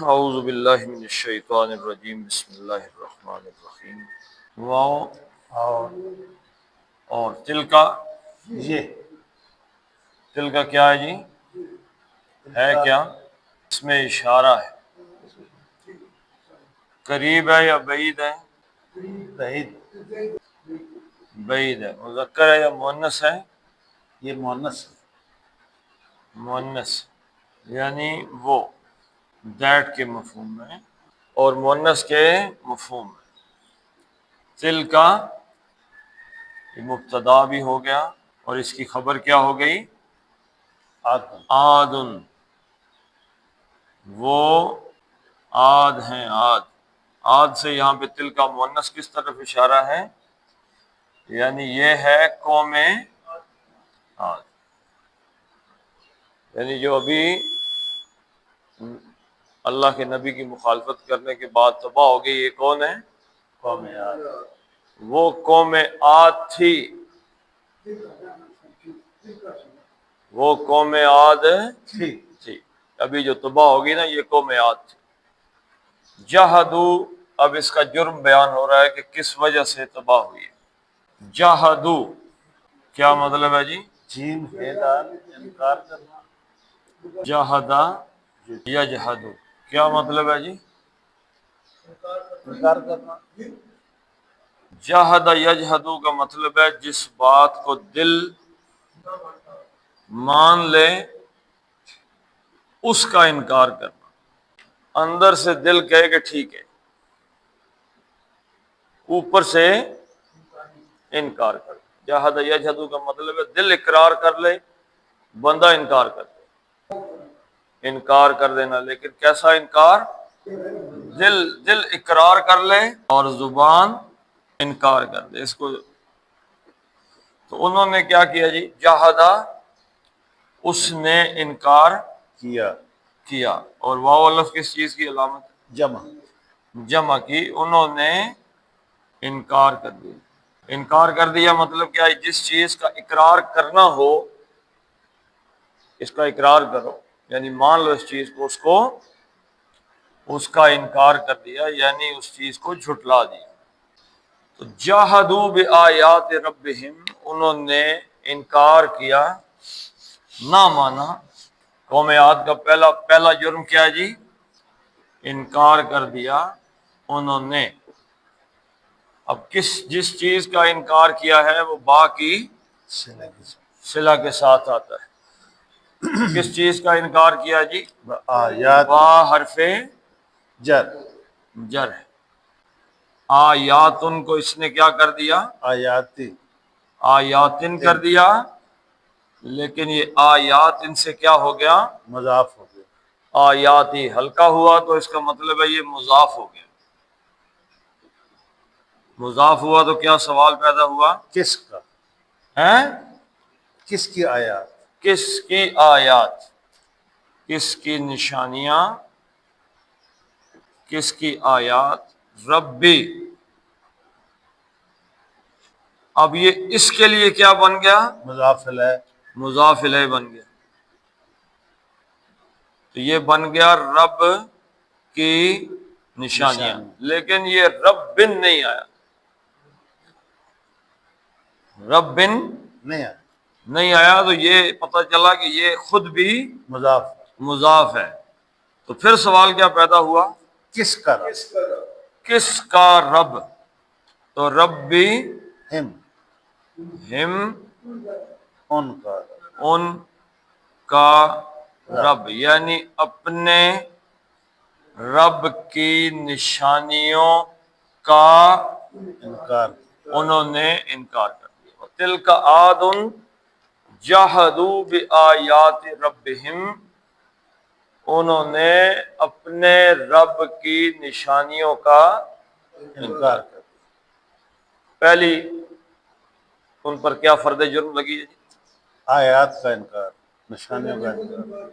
اعوذ باللہ من الشیطان الرجیم، بسم اللہ الرحمن الرحیم۔ واو اور تلکا، تلکا کیا ہے جی؟ ہے کیا؟ اس میں اشارہ ہے، قریب ہے یا بعید ہے؟ بعید ہے۔ مذکر ہے یا مؤنث ہے؟ یہ مؤنث ہے۔ مؤنث یعنی وہ، دیٹ کے مفہوم میں، اور مؤنث کے مفہوم میں۔ تلکا یہ مبتدا بھی ہو گیا اور اس کی خبر کیا ہو گئی؟ عادن، وہ عاد ہیں، عاد۔ عاد سے یہاں پہ تلکا مؤنث کس طرف اشارہ ہے؟ یعنی یہ ہے قوم عاد، یعنی جو ابھی اللہ کے نبی کی مخالفت کرنے کے بعد تباہ ہو گئی، یہ کون ہے؟ قوم عاد۔ وہ قوم عاد تھی، وہ قوم عاد تھی۔ ابھی جو تباہ ہوگی نا، یہ قوم عاد تھی۔ جہدو، اب اس کا جرم بیان ہو رہا ہے کہ کس وجہ سے تباہ ہوئی ہے۔ جہدو کیا مطلب ہے جی؟ جیم ہے دال، انکار کرنا۔ جہدا یجہدو کیا مطلب ہے جی؟ انکار کرنا۔ جہد یجہدو کا مطلب ہے جس بات کو دل مان لے اس کا انکار کرنا۔ اندر سے دل کہے کہ ٹھیک ہے، اوپر سے انکار کر۔ جہد یجہدو کا مطلب ہے دل اقرار کر لے، بندہ انکار کر دے، انکار کر دینا۔ لیکن کیسا انکار؟ دل اقرار کر لے اور زبان انکار کر دے اس کو۔ تو انہوں نے کیا کیا جی؟ جہدا، اس نے انکار کیا۔ اور واو الف کس چیز کی علامت؟ جمع کی۔ انہوں نے انکار کر دیا۔ انکار کر دیا مطلب کیا ہے؟ جس چیز کا اقرار کرنا ہو، اس کا اقرار کرو، یعنی مان لو اس چیز کو، اس کا انکار کر دیا، یعنی اس چیز کو جھٹلا دیا۔ تو جاہدوا بآیات ربہم، انہوں نے انکار کیا، نہ مانا۔ قوم عاد کا پہلا جرم کیا ہے جی؟ انکار کر دیا انہوں نے۔ اب جس چیز کا انکار کیا ہے وہ با کی صلہ کے ساتھ آتا ہے۔ کس چیز کا انکار کیا جی؟ با حرف جر ہے۔ آیاتن کو اس نے کیا کر دیا؟ آیاتن کر دیا، لیکن یہ آیات ان سے کیا ہو گیا؟ مضاف ہو گیا۔ آیاتی ہلکا ہوا تو اس کا مطلب ہے یہ مضاف ہو گیا۔ مضاف ہوا تو کیا سوال پیدا ہوا؟ کس کا؟ ہیں؟ کس کی آیات؟ کس کی آیات، کس کی نشانیاں، کس کی آیات؟ ربی۔ اب یہ اس کے لیے کیا بن گیا؟ مضاف الیہ۔ مضاف الیہ بن گیا۔ تو یہ بن گیا رب کی نشانیاں، لیکن یہ رب بن نہیں آیا، رب بن نہیں آیا۔ تو یہ پتہ چلا کہ یہ خود بھی مضاف ہے۔ تو پھر سوال کیا پیدا ہوا؟ کس کا رب؟ کس کا رب؟ تو رب بھی ہم، ان کا رب، یعنی اپنے رب کی نشانیوں کا انہوں نے انکار کر دیا۔ تلک عاد جحدوا بآیات ربہم، انہوں نے اپنے رب کی نشانیوں کا انکار کر دیا۔ پہلی ان پر کیا فرد جرم لگی ہے؟ آیات کا انکار، نشانیوں کا انکار۔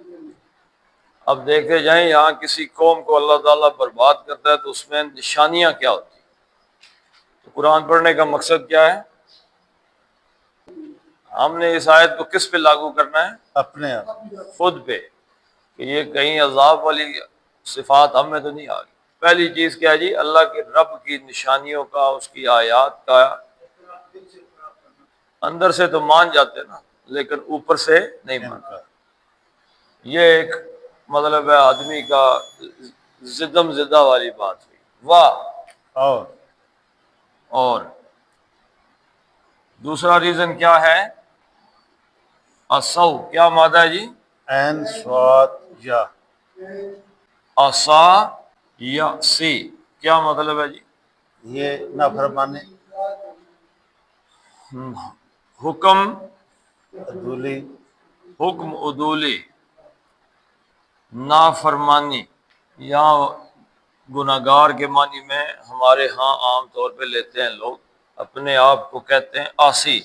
اب دیکھتے جائیں، یہاں کسی قوم کو اللہ تعالیٰ برباد کرتا ہے تو اس میں نشانیاں کیا ہوتی ہیں؟ تو قرآن پڑھنے کا مقصد کیا ہے؟ ہم نے اس آیت کو کس پہ لاگو کرنا ہے؟ اپنے خود پہ، کہ یہ کہیں عذاب والی صفات ہم میں تو نہیں آ گئی۔ پہلی چیز کیا ہے جی؟ اللہ کے رب کی نشانیوں کا، اس کی آیات کا اندر سے تو مان جاتے نا، لیکن اوپر سے نہیں مان۔ انکار۔ یہ ایک مطلب ہے آدمی کا زدم زدہ والی بات ہوئی۔ واہ۔ اور دوسرا ریزن کیا ہے؟ اسو کیا مادہ ہے جی؟ عین صاد یا۔ اسا یا سی کیا مطلب ہے جی؟ یہ نافرمانی، حکم، عدولی، حکم عدولی، نافرمانی، یا گناہگار کے معنی میں ہمارے ہاں عام طور پہ لیتے ہیں لوگ، اپنے آپ کو کہتے ہیں آسی،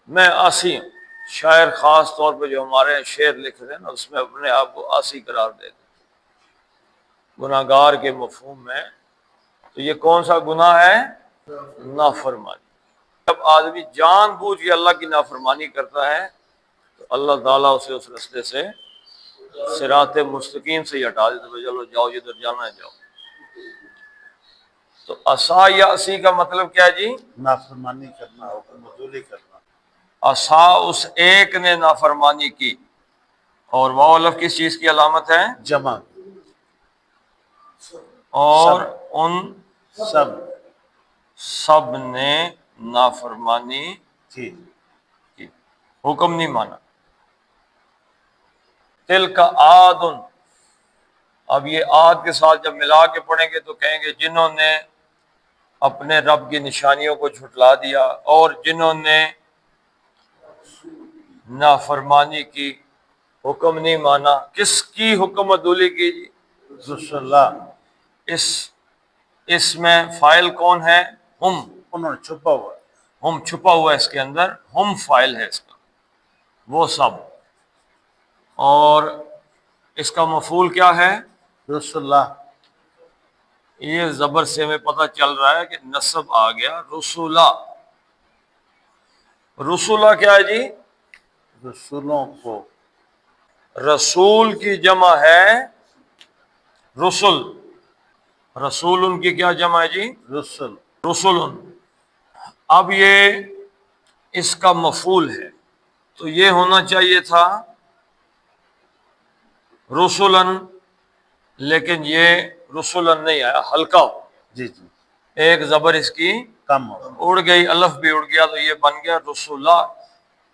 میں آسی ہوں۔ شاعر خاص طور پہ جو ہمارے یہاں شعر لکھ رہے ہیں نا، اس میں اپنے آپ کو آسی قرار دیتے ہیں گناہگار کے مفہوم میں۔ تو یہ کون سا گناہ ہے؟ نافرمانی۔ جب آدمی جان بوجھ کے اللہ کی نافرمانی کرتا ہے تو اللہ تعالیٰ اسے اس رستے سے، صراط مستقیم سے ہی ہٹا دیتے ہیں، چلو جاؤ جدھر جانا ہے جاؤ۔ تو اسا یا اسی کا مطلب کیا ہے جی؟ نافرمانی کرنا، حکم عدولی کرنا۔ اسا اس ایک نے نافرمانی کی، اور واو الف کس چیز کی علامت ہے؟ جمع، اور ان سب سب نے نافرمانی کی۔ کی، حکم نہیں مانا۔ تل کا عادن، اب یہ عاد کے ساتھ جب ملا کے پڑھیں گے تو کہیں گے جنہوں نے اپنے رب کی نشانیوں کو جھٹلا دیا اور جنہوں نے نافرمانی کی، حکم نہیں مانا۔ کس کی حکم عدولی کی جی؟ رسول اللہ، اس میں فائل کون ہے؟ ہم۔ انہوں نے چھپا ہوا ہے۔ ہم چھپا ہوا ہے اس کے اندر، ہم فائل ہے اس کا، وہ سب۔ اور اس کا مفعول کیا ہے؟ رسول اللہ، یہ زبر سے ہمیں پتہ چل رہا ہے کہ نصب آ گیا۔ رسولہ، رسولہ کیا ہے جی؟ رسولوں کو۔ رسول کی جمع ہے رسل، رسول ان کی کیا جمع ہے جی؟ رسول، رسول۔ اب یہ اس کا مفعول ہے تو یہ ہونا چاہیے تھا رسولن، لیکن یہ رسولن نہیں آیا، ہلکا ہو، جی جی، ایک زبر اس کی کم ہو، اڑ گئی، الف بھی اڑ گیا، تو یہ بن گیا رسولہ۔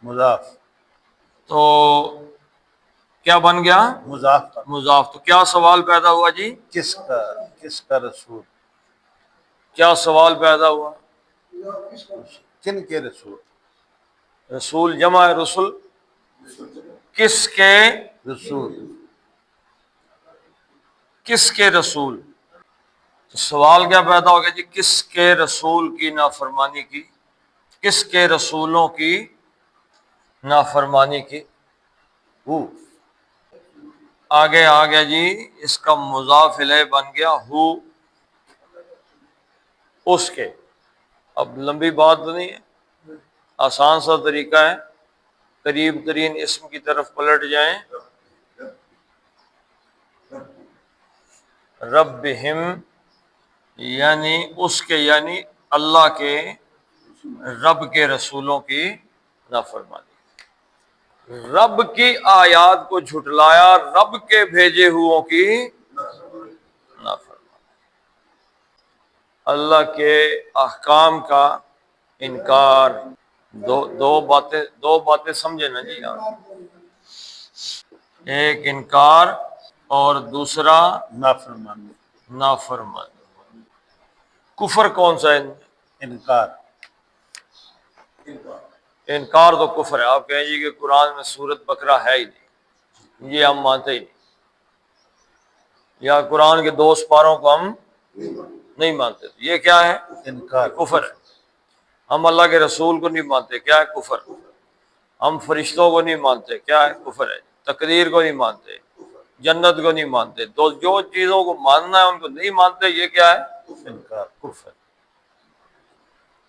مضاف، تو کیا بن گیا؟ مضاف، مضاف۔ تو کیا سوال پیدا ہوا جی؟ کس کا رسول؟ کیا سوال پیدا ہوا؟ کن کے رسول؟ رسول جمع ہے رسول، کس کے؟ رسول، کس کے رسول؟ تو سوال کیا پیدا ہو گیا جی؟ کس کے رسول کی نافرمانی کی؟ کس کے رسولوں کی نافرمانی کی؟ ہو، آگے آ گیا جی، اس کا مضاف الیہ بن گیا ہو، اس کے۔ اب لمبی بات تو نہیں ہے، آسان سا طریقہ ہے، قریب ترین اسم کی طرف پلٹ جائیں۔ ربہم، یعنی اس کے، یعنی اللہ کے رب کے رسولوں کی نافرمانی، رب کی آیات کو جھٹلایا، رب کے بھیجے ہوئوں کی نافرمانی، اللہ کے احکام کا انکار۔ دو باتیں سمجھے نا جی یار، ایک انکار اور دوسرا نافرمانی، نافرمانی۔ کفر کون سا ہے؟ انکار، انکار تو کفر ہے۔ آپ کہیں گے کہ قرآن میں سورۃ بقرہ ہے ہی نہیں، یہ ہم مانتے ہی نہیں، یا قرآن کے 2 سپاروں کو ہم نہیں مانتے، یہ کیا ہے؟ انکار، کفر ہے۔ ہم اللہ کے رسول کو نہیں مانتے، کیا ہے؟ کفر۔ ہم فرشتوں کو نہیں مانتے، کیا ہے؟ کفر ہے۔ تقدیر کو نہیں مانتے، جنت کو نہیں مانتے، تو جو چیزوں کو ماننا ہے ان کو نہیں مانتے، یہ کیا ہے؟ انکار، کفر۔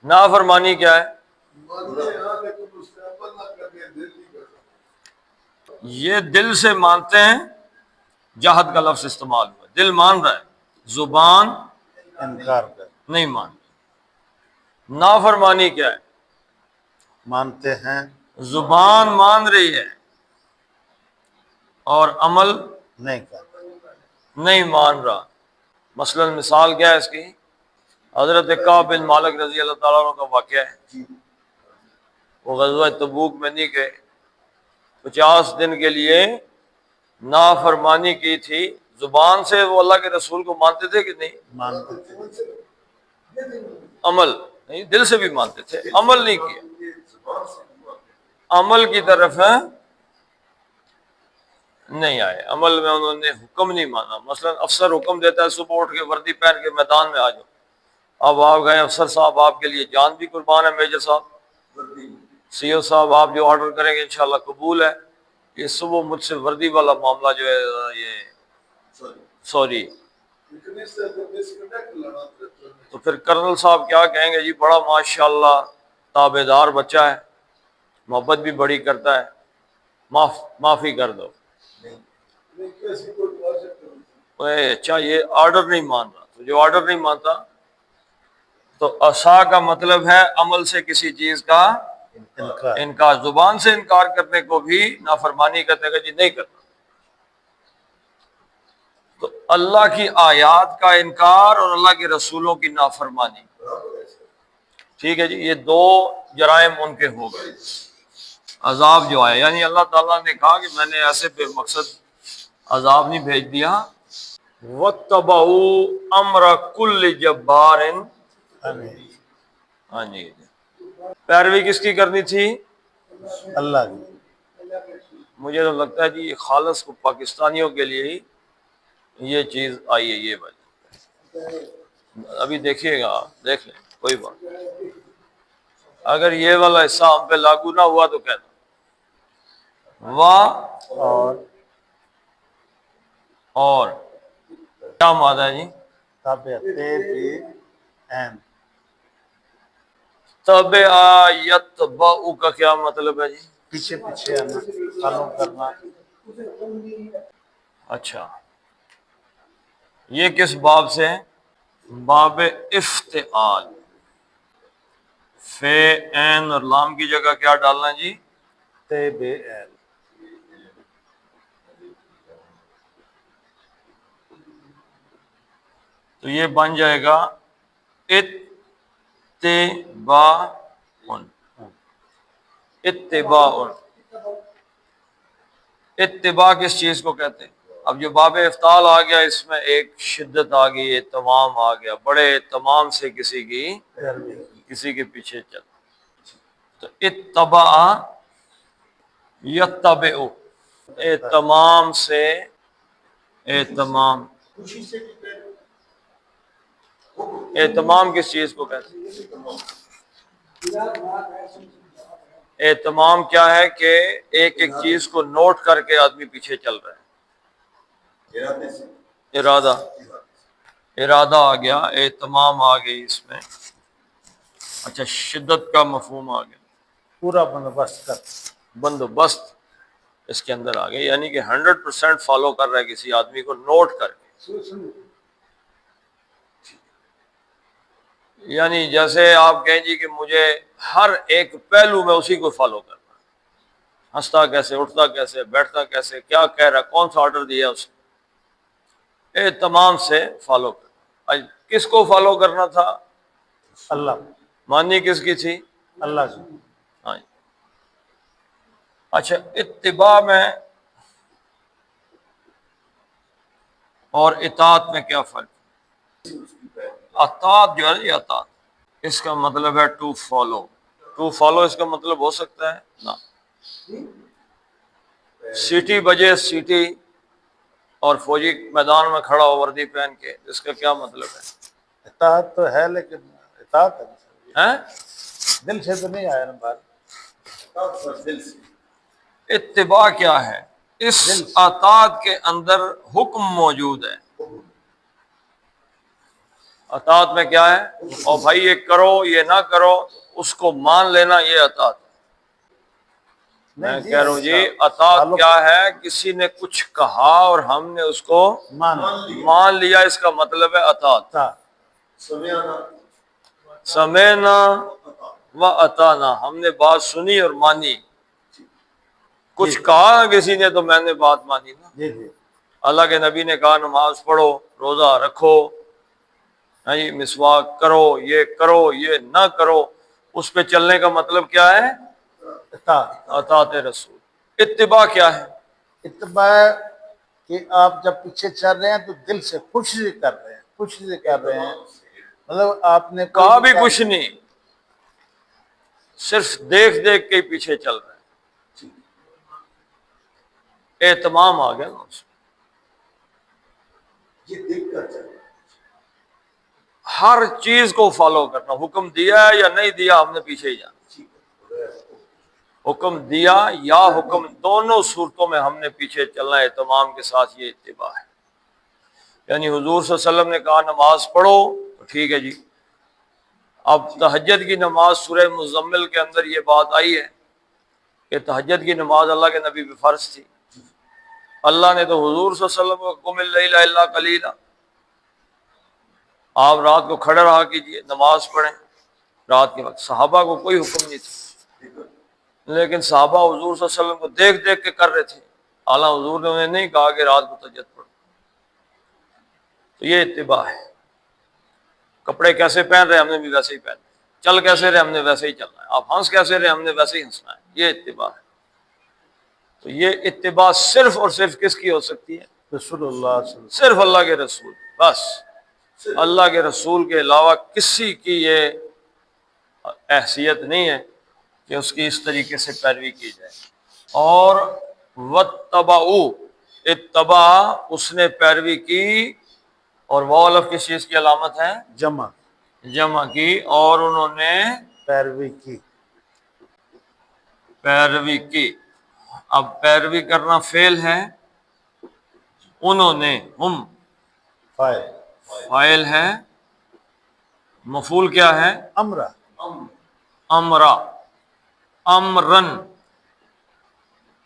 نافرمانی کیا ہے؟ یہ دل سے مانتے ہیں جہد کا لفظ استعمال ہوا، دل مان رہا ہے، زبان انکار کر، نہیں مان رہی۔ نافرمانی کیا ہے؟ مانتے ہیں زبان مان رہی ہے اور عمل نہیں کر، نہیں مان رہا۔ مثلا مثال کیا ہے اس کی؟ حضرت کعب بن مالک رضی اللہ تعالیٰ عنہ کا واقعہ ہے۔ وہ غزوہ تبوک میں نہیں گئے، 50 دن کے لیے نافرمانی کی تھی۔ زبان سے وہ اللہ کے رسول کو مانتے تھے کہ نہیں؟ مانتے تھے، عمل نہیں، دل سے بھی مانتے تھے، عمل نہیں کیا، عمل کی طرف نہیں آئے، عمل میں انہوں نے حکم نہیں مانا۔ مثلا افسر حکم دیتا ہے صبح اٹھ کے وردی پہن کے میدان میں آ جاؤ، اب آپ گئے، افسر صاحب آپ کے لیے جان بھی قربان ہے، میجر صاحب، سی او صاحب آپ جو آرڈر کریں گے انشاءاللہ قبول ہے، یہ صبح مجھ سے وردی والا معاملہ جو ہے یہ سوری، تو پھر کرنل صاحب کیا کہیں گے؟ جی بڑا ماشاءاللہ تابع دار بچہ ہے، محبت بھی بڑی کرتا ہے، معافی کر دو۔ اچھا یہ آرڈر نہیں مان رہا، تو جو آرڈر نہیں مانتا، تو عصا کا مطلب ہے عمل سے کسی چیز کا انکار، انکار، زبان سے انکار کرنے کو بھی نافرمانی کہتے ہیں، جی نہیں کرتا۔ تو اللہ کی آیات کا انکار اور اللہ کے رسولوں کی نافرمانی، ٹھیک ہے جی، یہ دو جرائم ان کے ہو گئے۔ عذاب جو آیا، یعنی اللہ تعالیٰ نے کہا کہ میں نے ایسے بے مقصد عذاب نہیں بھیج دیا۔ وَاتَّبَعُوا أَمْرَ كُلِّ جَبَّارٍ، آمین، ہاں جی، پیروی کس کی کرنی تھی؟ اللہ کی، مجھے تو لگتا ہے جی یہ خالص کو پاکستانیوں کے لیے ہی یہ چیز آئی ہے، یہ وجہ۔ ابھی دیکھیے گا، دیکھ لیں، کوئی بات نہیں۔ اگر یہ والا حصہ ہم پہ لاگو نہ ہوا تو کہنا واہ اور کیا مادہ ہے جی؟ تابع، تے بھی این، تبع یتبع کا کیا مطلب ہے جی؟ پیچھے پیچھے آنا، فالو کرنا، اچھا، یہ کس باب سے ہے؟ باب افتعال۔ فے عین اور لام کی جگہ کیا ڈالنا ہے جی؟ تے بے این، تو یہ بن جائے گا اتباع، اتباع۔ اتباع کس چیز کو کہتے ہیں؟ اب جو باب افتعال آ گیا، اس میں ایک شدت آ گئی، اہتمام آ گیا، بڑے اہتمام سے کسی کے پیچھے چل۔ تو اتباع یتبع، اہتمام سے اہتمام، اہتمام کس چیز کو کہتے ہیں؟ اہتمام کیا ہے کہ ایک ایک چیز کو نوٹ کر کے آدمی پیچھے چل رہا ہے۔ ارادہ آ گیا، اہتمام آ گئی اس میں۔ اچھا، شدت کا مفہوم آ گیا، پورا بندوبست کر، بندوبست اس کے اندر آ گیا، یعنی کہ 100% فالو کر رہا ہے کسی آدمی کو نوٹ کر کے۔ یعنی جیسے آپ کہیں جی کہ مجھے ہر ایک پہلو میں اسی کو فالو کرنا، ہنستا کیسے، اٹھتا کیسے، بیٹھتا کیسے، کیا کہہ رہا ہے، کون سا آرڈر دیا اس نے، اہتمام سے فالو کرنا۔ آج کس کو فالو کرنا تھا؟ اللہ، مانی کس کی تھی؟ اللہ کی، ہاں جی۔ اچھا، اتباع میں اور اطاعت میں کیا فرق ہے؟ اطاعت جو ہے یہ اطاعت، اس کا مطلب ہے ٹو فالو۔ ٹو فالو اس کا مطلب ہو سکتا ہے نا، سیٹی بجے سیٹی اور فوجی میدان میں کھڑا ہو وردی پہن کے، اس کا کیا مطلب ہے؟ اطاعت تو ہے لیکن اطاعت ہیں؟ دل سے تو نہیں آیا نا بات، اتباع کیا ہے؟ اس دل سے، اطاعت کے اندر حکم موجود ہے۔ اطاعت میں کیا ہے؟ اور بھائی یہ کرو، یہ نہ کرو، اس کو مان لینا، یہ اطاعت۔ میں کہہ رہا ہوں جی عطا کیا ہے؟ کسی نے کچھ کہا اور ہم نے اس کو مان لیا، اس کا مطلب ہے عطا۔ سمعنا و اطعنا، ہم نے بات سنی اور مانی۔ کچھ کہا کسی نے تو میں نے بات مانی نا۔ جی جی اللہ کے نبی نے کہا نماز پڑھو، روزہ رکھو، ہاں جی، مسواک کرو، یہ کرو، یہ نہ کرو، اس پہ چلنے کا مطلب کیا ہے؟ اطاعت رسول۔ اتباع کیا ہے؟ اتباع کہ آپ جب پیچھے چل رہے ہیں تو دل سے خوشی سے کر رہے ہیں، خوشی سے کر رہے ہیں، مطلب آپ نے کہا بھی کچھ نہیں، صرف دیکھ دیکھ کے ہی پیچھے چل رہے ہیں، اہتمام آ گیا نا اس میں۔ ہر چیز کو فالو کرنا، حکم دیا ہے یا نہیں دیا ہم نے پیچھے ہی جانا، حکم دیا یا حکم، دونوں صورتوں میں ہم نے پیچھے چلنا ہے اہتمام کے ساتھ، یہ اتباع ہے۔ یعنی حضور صلی اللہ علیہ وسلم نے کہا نماز پڑھو تو ٹھیک ہے جی۔ اب تہجد کی نماز، سورہ مزمل کے اندر یہ بات آئی ہے کہ تہجد کی نماز اللہ کے نبی پہ فرض تھی، اللہ نے تو حضور صلی اللہ علیہ وسلم کو قم اللیل الا قلیلا، آپ رات کو کھڑے رہا کیجیے، نماز پڑھیں رات کے وقت۔ صحابہ کو کوئی حکم نہیں تھا، لیکن صحابہ حضور صلی اللہ علیہ وسلم کو دیکھ دیکھ کے کر رہے تھے، اعلیٰ حضور نے انہیں نہیں کہا کہ رات کو تہجد پڑھو۔ تو یہ اتباع ہے۔ کپڑے کیسے پہن رہے ہم نے بھی ویسے ہی پہننا ہے، چل کیسے رہے ہم نے ویسے ہی چلنا ہے، آپ ہنس کیسے رہے ہم نے ویسے ہی ہنسنا ہے، یہ اتباع ہے۔ تو یہ اتباع صرف اور صرف کس کی ہو سکتی ہے؟ رسول اللہ صلی اللہ علیہ وسلم، صرف اللہ کے رسول، بس اللہ کے رسول کے علاوہ کسی کی یہ حیثیت نہیں ہے کہ اس کی اس طریقے سے پیروی کی جائے۔ اور واتبعوا، اتباع، اس نے پیروی کی، اور وہ الف کس چیز کی علامت ہے؟ جمع کی، اور انہوں نے پیروی کی۔ پیروی کی۔ اب پیروی کرنا فعل ہے، انہوں نے، ہم فاعل ہے، مفعول کیا ہے؟ امرا، امرا، امرن،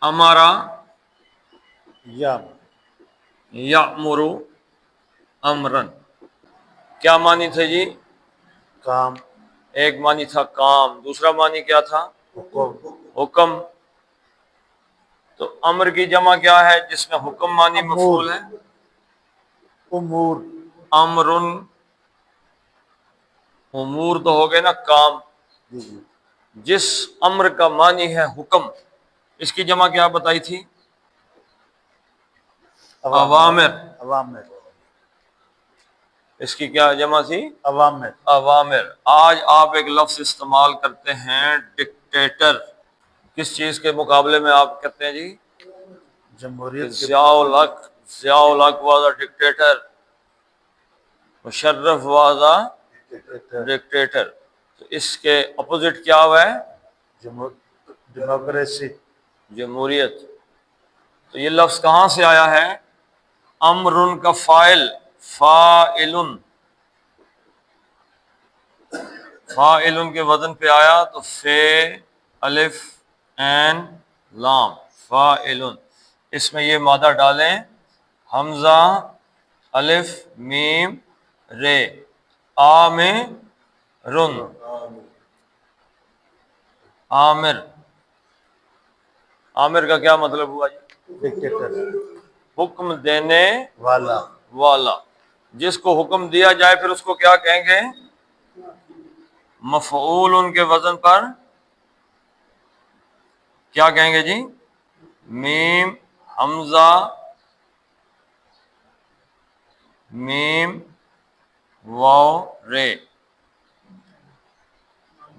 امارا، یا یامر، امرن۔ کیا معنی تھے جی؟ کام، ایک معنی تھا کام، دوسرا معنی کیا تھا؟ حکم، حکم۔ تو امر کی جمع کیا ہے جس میں حکم معنی مفعول ہے؟ امور، امرن، امور تو ہو گئے نا کام۔ جی جی، جس امر کا معنی ہے حکم، اس کی جمع کیا بتائی تھی؟ اوامر۔ عوامر، اس کی کیا جمع تھی؟ عوامر، اوامر۔ آج آپ ایک لفظ استعمال کرتے ہیں ڈکٹیٹر، کس چیز کے مقابلے میں آپ کہتے ہیں جی؟ جمہوریت کے ضیاء الحق was a dictator, Musharraf was a dictator. تو اس کے اپوزٹ کیا ہوا ہے؟ ڈیموکریسی، جمہوریت۔ تو یہ لفظ کہاں سے آیا ہے؟ امرن کا فاعل فاعلن، فاعلن کے وزن پہ آیا تو فے، الف، عین، لام، فاعلن۔ اس میں یہ مادہ ڈالیں، حمزہ، الف، میم، رے، آمرن، عامر۔ عامر کا کیا مطلب ہوا جی؟ ڈکٹیٹر، حکم دینے والا، والا۔ جس کو حکم دیا جائے پھر اس کو کیا کہیں گے؟ مفعول ان کے وزن پر کیا کہیں گے جی؟ میم، حمزہ، میم، واو، رے،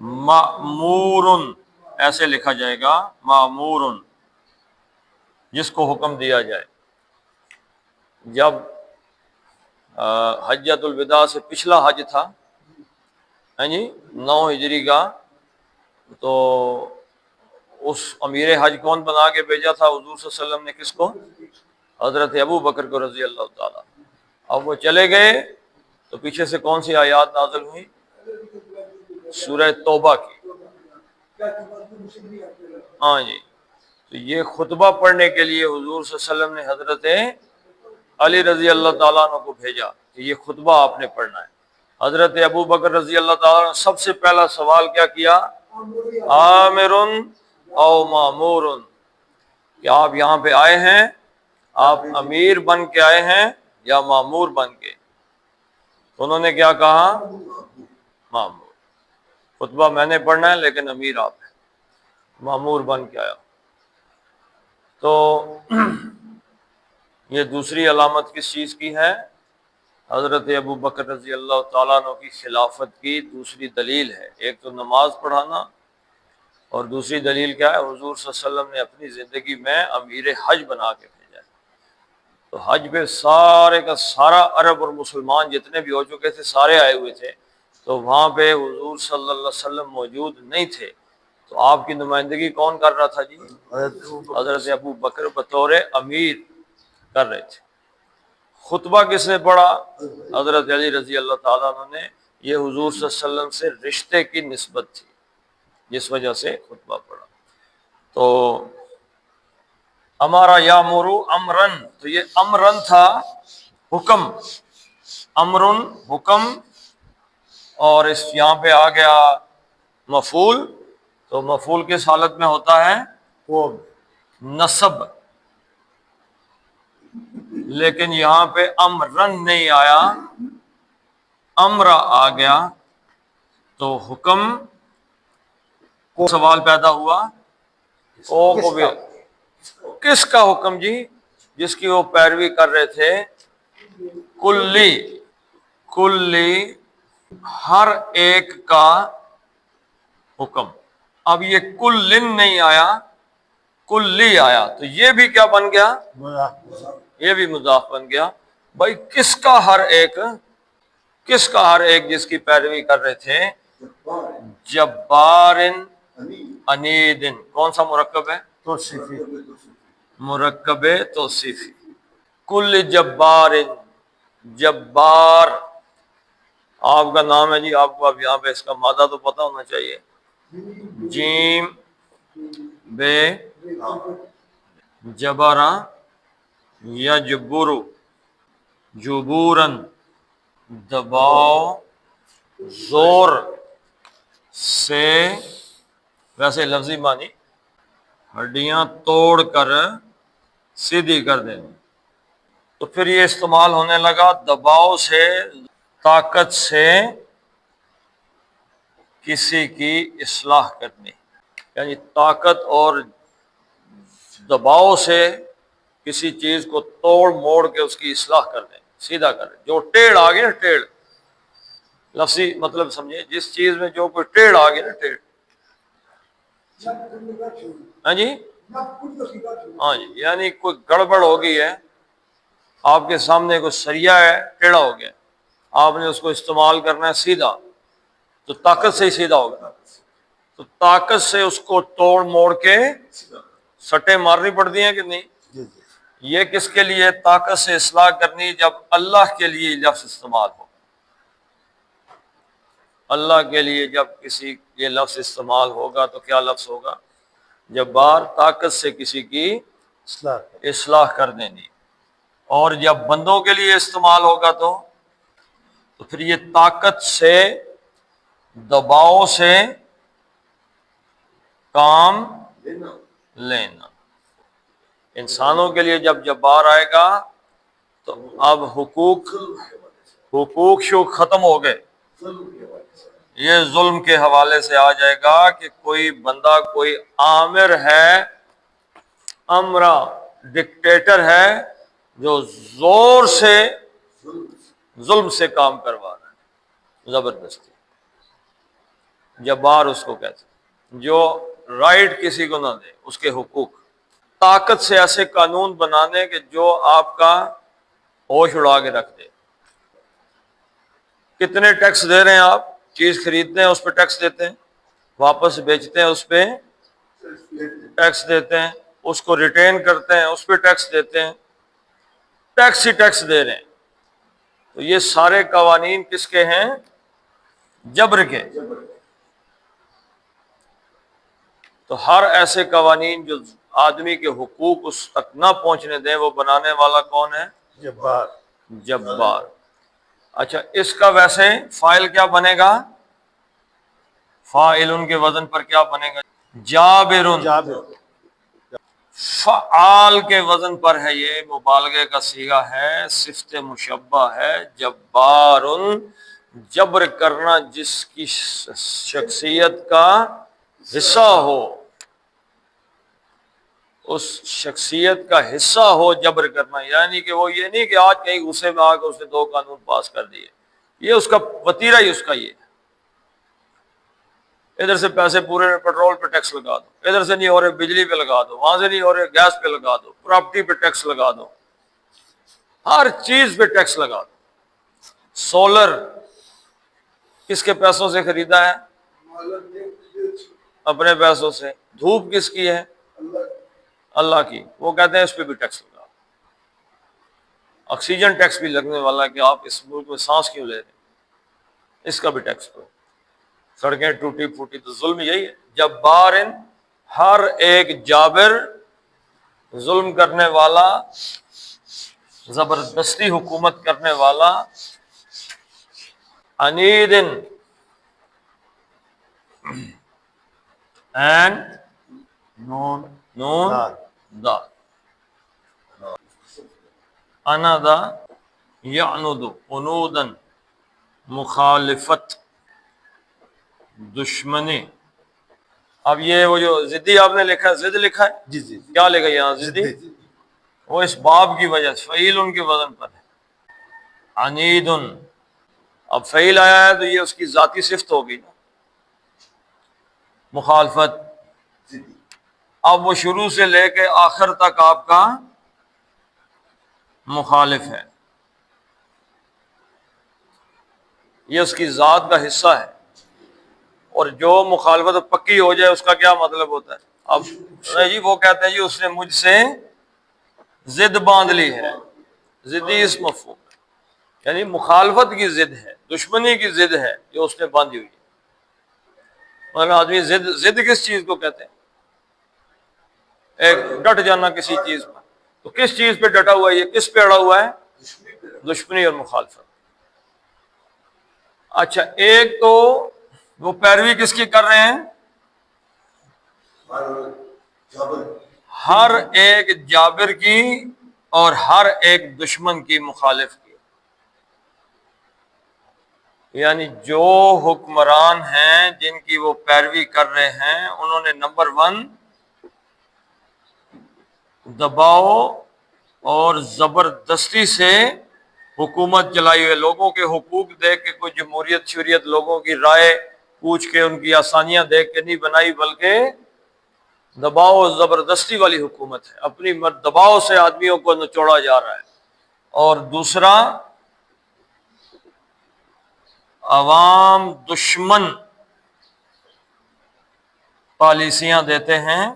مأمورن، ایسے لکھا جائے گا، مأمورن، جس کو حکم دیا جائے۔ جب حجۃ الوداع سے پچھلا حج تھا، ہاں جی، 9 ہجری کا، تو اس امیر حج کون بنا کے بھیجا تھا حضور صلی اللہ علیہ وسلم نے؟ کس کو؟ حضرت ابو بکر کو رضی اللہ تعالیٰ۔ اب وہ چلے گئے تو پیچھے سے کون سی آیات نازل ہوئی؟ سورہ توبہ کی، ہاں جی، تو یہ خطبہ پڑھنے کے لیے حضور صلی اللہ علیہ وسلم نے حضرت علی رضی اللہ تعالیٰ عنہ کو بھیجا کہ یہ خطبہ آپ نے پڑھنا ہے۔ حضرت ابو بکر رضی اللہ تعالیٰ عنہ سب سے پہلا سوال کیا کیا؟ آمر او مامور، کہ آپ یہاں پہ آئے ہیں، آپ امیر بن کے آئے ہیں یا مامور بن کے؟ تو انہوں نے کیا کہا؟ مامور۔ خطبہ میں نے پڑھنا ہے لیکن امیر آپ ہیں، مامور بن کے آیا۔ تو یہ دوسری علامت کس چیز کی ہے؟ حضرت ابو بکر رضی اللہ تعالیٰ عنہ کی خلافت کی دوسری دلیل ہے۔ ایک تو نماز پڑھانا، اور دوسری دلیل کیا ہے؟ حضور صلی اللہ علیہ وسلم نے اپنی زندگی میں امیر حج بنا کے بھیجا ہے۔ تو حج پہ سارے کا سارا عرب اور مسلمان جتنے بھی ہو چکے تھے سارے آئے ہوئے تھے، تو وہاں پہ حضور صلی اللہ علیہ وسلم موجود نہیں تھے، تو آپ کی نمائندگی کون کر رہا تھا جی؟ حضرت ابو بکر بطور امیر کر رہے تھے۔ خطبہ کس نے پڑھا؟ حضرت علی رضی اللہ تعالیٰ عنہ نے۔ یہ حضور صلی اللہ علیہ وسلم سے رشتے کی نسبت تھی، جس وجہ سے خطبہ پڑھا۔ تو ہمارا یامرو امرن، تو یہ امرن تھا حکم، امرن حکم، اور اس یہاں پہ آ گیا مفعول، تو مفعول کس حالت میں ہوتا ہے؟ وہ نصب، لیکن یہاں پہ امرن نہیں آیا، امر آ گیا، تو حکم کو سوال پیدا ہوا، کو بھی کس کا حکم جی؟ جس کی وہ پیروی کر رہے تھے، کلی ہر ایک کا حکم۔ اب یہ کلن نہیں آیا، کلی آیا، تو یہ بھی کیا بن گیا؟ یہ بھی مضاف بن گیا۔ بھائی کس کا ہر ایک؟ کس کا ہر ایک جس کی پیروی کر رہے تھے؟ جبار عنید۔ کون سا مرکب ہے؟ توصیفی، مرکب توصیفی۔ کل جبار، جبار آپ کا نام ہے جی، آپ کو اب یہاں پہ اس کا مادہ تو پتہ ہونا چاہیے۔ جیم بے جبرا یا جبورو، جبورن دباؤ زور سے، ویسے لفظی معنی ہڈیاں توڑ کر سیدھی کر دینا۔ تو پھر یہ استعمال ہونے لگا دباؤ سے، طاقت سے کسی کی اصلاح کرنی، یعنی طاقت اور دباؤ سے کسی چیز کو توڑ موڑ کے اس کی اصلاح کر دیں، سیدھا کر دیں۔ جو ٹیڑھ آ گیا نا، ٹیڑھ لفظی مطلب سمجھے، جس چیز میں جو کوئی ٹیڑھ آ گیا نا، ٹیڑھ، ہاں جی، ہاں جی، یعنی کوئی گڑبڑ ہو گئی ہے، آپ کے سامنے کوئی سریا ہے، ٹیڑھا ہو گیا، آپ نے اس کو استعمال کرنا ہے سیدھا، تو طاقت سے ہی سیدھا ہوگا۔ تو طاقت سے اس کو توڑ موڑ کے سٹیں مارنی پڑتی ہیں کہ نہیں؟ یہ کس کے لیے طاقت سے اصلاح کرنی؟ جب اللہ کے لیے لفظ استعمال ہو، اللہ کے لیے جب کسی یہ لفظ استعمال ہوگا تو کیا لفظ ہوگا؟ جبار، طاقت سے کسی کی اصلاح کر دینی۔ اور جب بندوں کے لیے استعمال ہوگا تو پھر یہ طاقت سے، دباؤ سے کام لینا۔ انسانوں کے لیے جب جبار آئے گا تو اب حقوق شو ختم ہو گئے، یہ ظلم کے حوالے سے آ جائے گا کہ کوئی بندہ، کوئی آمر ہے، امرا ڈکٹیٹر ہے، جو زور سے ظلم سے کام کروا رہا ہے، زبردستی، جبار اس کو کہتے ہیں، جو رائٹ کسی کو نہ دے، اس کے حقوق، طاقت سے ایسے قانون بنانے کہ جو آپ کا ہوش اڑا کے رکھ دے۔ کتنے ٹیکس دے رہے ہیں آپ؟ چیز خریدتے ہیں اس پہ ٹیکس دیتے ہیں، واپس بیچتے ہیں اس پہ ٹیکس دیتے ہیں، اس کو ریٹین کرتے ہیں اس پہ ٹیکس دیتے ہیں، ٹیکس ہی ٹیکس دے رہے ہیں۔ تو یہ سارے قوانین کس کے ہیں؟ جبر کے۔ تو ہر ایسے قوانین جو آدمی کے حقوق اس تک نہ پہنچنے دیں، وہ بنانے والا کون ہے؟ جبار، جبار۔ اچھا، اس کا ویسے فاعل کیا بنے گا؟ فاعل کے وزن پر کیا بنے گا؟ جابر۔ جابر، فعال کے وزن پر ہے، یہ مبالغے کا صیغہ ہے، صفت مشبہ ہے۔ جبار، جبر کرنا جس کی شخصیت کا حصہ ہو، اس شخصیت کا حصہ ہو جبر کرنا، یعنی کہ وہ یہ نہیں کہ آج کہیں غصے میں آ کے اس نے 2 قانون پاس کر دیے، یہ اس کا وتیرہ ہی اس کا یہ ہے۔ ادھر سے پیسے پورے پیٹرول پہ ٹیکس لگا دو، ادھر سے نہیں ہو رہے بجلی پہ لگا دو، وہاں سے نہیں ہو رہے گیس پہ لگا دو، پراپرٹی پہ ٹیکس لگا دو، ہر چیز پہ ٹیکس لگا دو۔ سولر کس کے پیسوں سے خریدا ہے؟ اپنے پیسوں سے۔ دھوپ کس کی ہے؟ اللہ کی، وہ کہتے ہیں اس پہ بھی ٹیکس لگا دو۔ آکسیجن ٹیکس بھی لگنے والا ہے کہ آپ اس ملک میں سانس کیوں لے رہے ہیں، اس کا بھی ٹیکس دو۔ سڑکیں ٹوٹی پھوٹی، تو ظلم یہی ہے۔ جبار، ہر ایک جابر، ظلم کرنے والا، زبردستی حکومت کرنے والا۔ عنید، این نون، نون دال، دا، انا دا، یعنود، عنودن، مخالفت، دشمنی۔ اب یہ وہ جو ضدی آپ نے لکھا ہے، ضد لکھا ہے، جی جی، کیا لکھا ہے یہاں؟ ضدی، وہ اس باب کی وجہ سے فعیل ان کے وزن پر ہے۔ عنید، اب فعیل آیا ہے تو یہ اس کی ذاتی صفت ہوگی نا، مخالفت۔ اب وہ شروع سے لے کے آخر تک آپ کا مخالف ہے، یہ اس کی ذات کا حصہ ہے۔ اور جو مخالفت پکی ہو جائے اس کا کیا مطلب ہوتا ہے؟ اب جی وہ کہتے ہیں جی اس نے مجھ سے ضد باندھ لی ہے، ضدی اس مفہوم ہے، یعنی مخالفت کی ضد ہے، دشمنی کی ضد ہے جو اس نے باندھی ہوئی ہے۔ مطلب آدمی ضد کس چیز کو کہتے ہیں؟ ایک ڈٹ جانا کسی چیز پر، تو کس چیز پہ ڈٹا ہوا ہے؟ یہ کس پہ اڑا ہوا ہے؟ دشمنی اور مخالفت۔ اچھا، ایک تو وہ پیروی کس کی کر رہے ہیں؟ ہر ایک جابر کی اور ہر ایک دشمن کی، مخالف کی، یعنی جو حکمران ہیں جن کی وہ پیروی کر رہے ہیں، انہوں نے نمبر 1 دباؤ اور زبردستی سے حکومت چلائی ہوئے، لوگوں کے حقوق دیکھ کے، کوئی جمہوریت شریعت لوگوں کی رائے پوچھ کے ان کی آسانیاں دیکھ کے نہیں بنائی، بلکہ دباؤ اور زبردستی والی حکومت ہے، اپنی دباؤ سے آدمیوں کو نچوڑا جا رہا ہے۔ اور دوسرا، عوام دشمن پالیسیاں دیتے ہیں،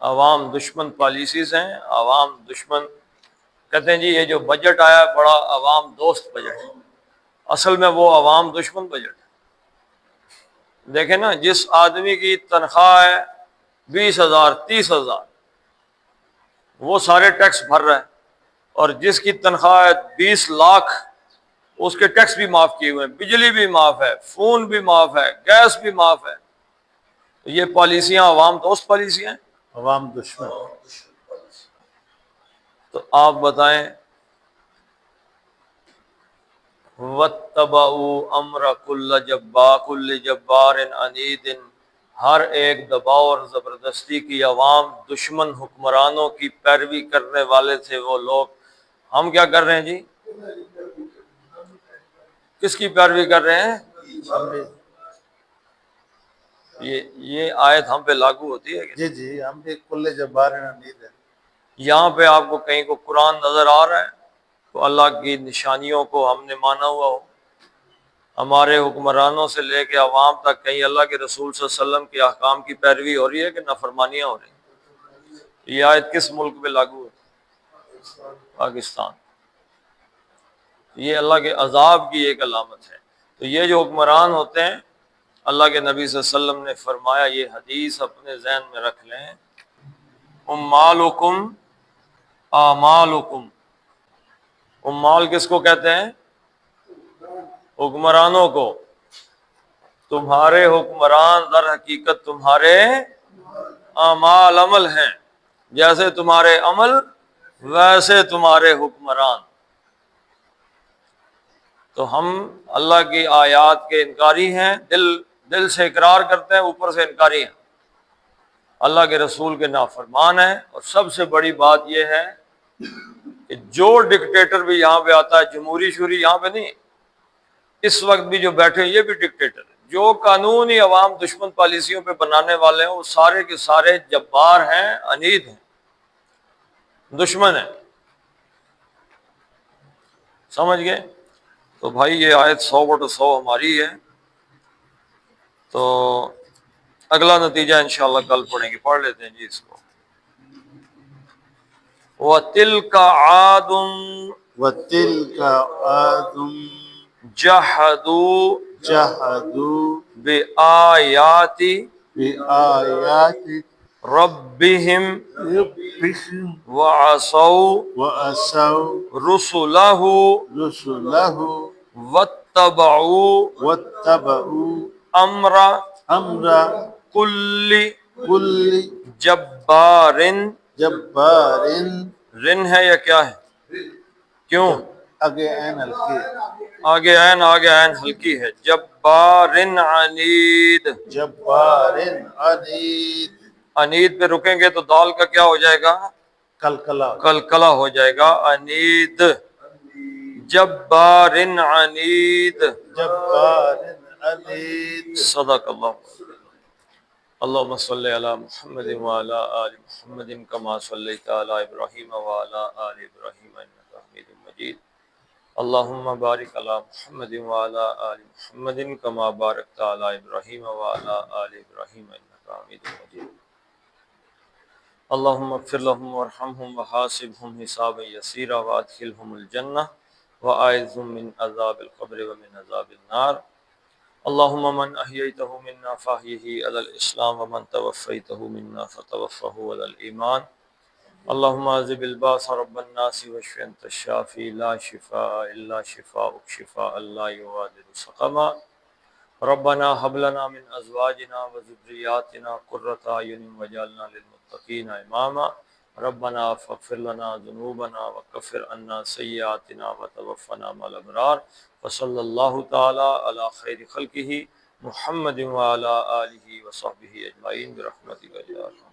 عوام دشمن پالیسیز ہیں، عوام دشمن کہتے ہیں جی یہ جو بجٹ آیا ہے بڑا عوام دوست بجٹ ہے، اصل میں وہ عوام دشمن بجٹ ہے۔ دیکھیں نا، جس آدمی کی تنخواہ ہے 20,000 30,000، وہ سارے ٹیکس بھر رہا ہے، اور جس کی تنخواہ ہے 20 لاکھ، اس کے ٹیکس بھی معاف کیے ہوئے ہیں، بجلی بھی معاف ہے، فون بھی معاف ہے، گیس بھی معاف ہے۔ یہ پالیسیاں عوام دوست پالیسیاں ہیں، عوام دشمن۔ تو آپ بتائیں، وَاتَّبَعُوا أَمْرَ كُلِّ جَبَّارٍ عَنِيدٍ، ہر ایک دباؤ اور زبردستی کی عوام دشمن حکمرانوں کی پیروی کرنے والے تھے وہ لوگ۔ ہم کیا کر رہے ہیں جی؟ کس کی پیروی کر رہے ہیں؟ یہ آیت ہم پہ لاگو ہوتی ہے کہ جی جی، ہم بھی کل جبار عنید ہے۔ یہاں پہ آپ کو کہیں کو قرآن نظر آ رہا ہے تو اللہ کی نشانیوں کو ہم نے مانا ہوا ہو، ہمارے حکمرانوں سے لے کے عوام تک کہیں اللہ کے رسول صلی اللہ علیہ وسلم کے احکام کی پیروی ہو رہی ہے کہ نافرمانیاں ہو رہی ہیں؟ یہ آیت کس ملک پہ لاگو ہوتی ہے؟ پاکستان۔ یہ اللہ کے عذاب کی ایک علامت ہے۔ تو یہ جو حکمران ہوتے ہیں، اللہ کے نبی صلی اللہ علیہ وسلم نے فرمایا، یہ حدیث اپنے ذہن میں رکھ لیں، امالکم اعمالکم، امال کس کو کہتے ہیں؟ حکمرانوں کو۔ تمہارے حکمران در حقیقت تمہارے اعمال عمل ہیں، جیسے تمہارے عمل ویسے تمہارے حکمران۔ تو ہم اللہ کی آیات کے انکاری ہیں، دل سے اقرار کرتے ہیں، اوپر سے انکاری ہیں، اللہ کے رسول کے نافرمان ہیں۔ اور سب سے بڑی بات یہ ہے کہ جو ڈکٹیٹر بھی یہاں پہ آتا ہے، جمہوری شوری یہاں پہ نہیں، اس وقت بھی جو بیٹھے ہیں یہ بھی ڈکٹیٹر ہیں۔ جو قانونی عوام دشمن پالیسیوں پہ بنانے والے ہیں وہ سارے کے سارے جبار ہیں، عنید ہیں، دشمن ہیں۔ سمجھ گئے؟ تو بھائی یہ آیت 100/100 ہماری ہے۔ تو اگلا نتیجہ انشاءاللہ کل پڑھیں گے، پڑھ لیتے ہیں جی اس کو۔ وَتِلْكَ عَادٌ وَتِلْكَ عَادٌ جَحَدُوا بِآيَاتِ بِآيَاتِ رَبِّهِمْ رَبِّهِمْ وَعَصَوْا وَعَصَوْا رُسُلَهُ رُسُلَهُ وَاتَّبَعُوا أَمْرَ أَمْرَ كُلِّ كُلِّ جَبَّارٍ، جبار، رن ہے یا کیا ہے؟ کیوں؟ آگے عین ہلکی، آگے عین ہلکی ہے۔ جبارن عنید، جبار عنید، عنید پہ رکیں گے تو دال کا کیا ہو جائے گا؟ کلکلا، کلکلا ہو جائے گا۔ عنید، جبارن عنید، جبار عنید۔ صدق اللہ۔ اللہم صلی علی محمد وعلی آل محمد کما صلیت علی ابراہیم وعلی آل ابراہیم انک حمید مجید۔ اللہم بارک علی محمد وعلی آل محمد کما بارکت علی ابراہیم وعلی آل ابراہیم انک حمید مجید۔ اللہم اغفر لهم وارحمهم وحاسبهم حسابا یسیرا وادخلهم الجنہ واعذهم من عذاب القبر ومن عذاب النار۔ اللہم من احییتہ منا فاحیہ علی الاسلام ومن توفیتہ منا فتوفہ علی الایمان۔ اللہم عذب الباس رب الناس واشف انت الشافی لا شفاء الا شفاءک شفاء لا یغادر سقما۔ ربنا هب لنا من ازواجنا وذریاتنا قرۃ اعین واجعلنا للمتقین اماما۔ ربنا فاغفر لنا ذنوبنا وکفر عنا سیئاتنا وتوفنا مع الابرار۔ وصلی اللہ تعالی علی خیر خلقہ محمد وعلی آلہ وصحبہ اجمعین برحمتک یا ارحم۔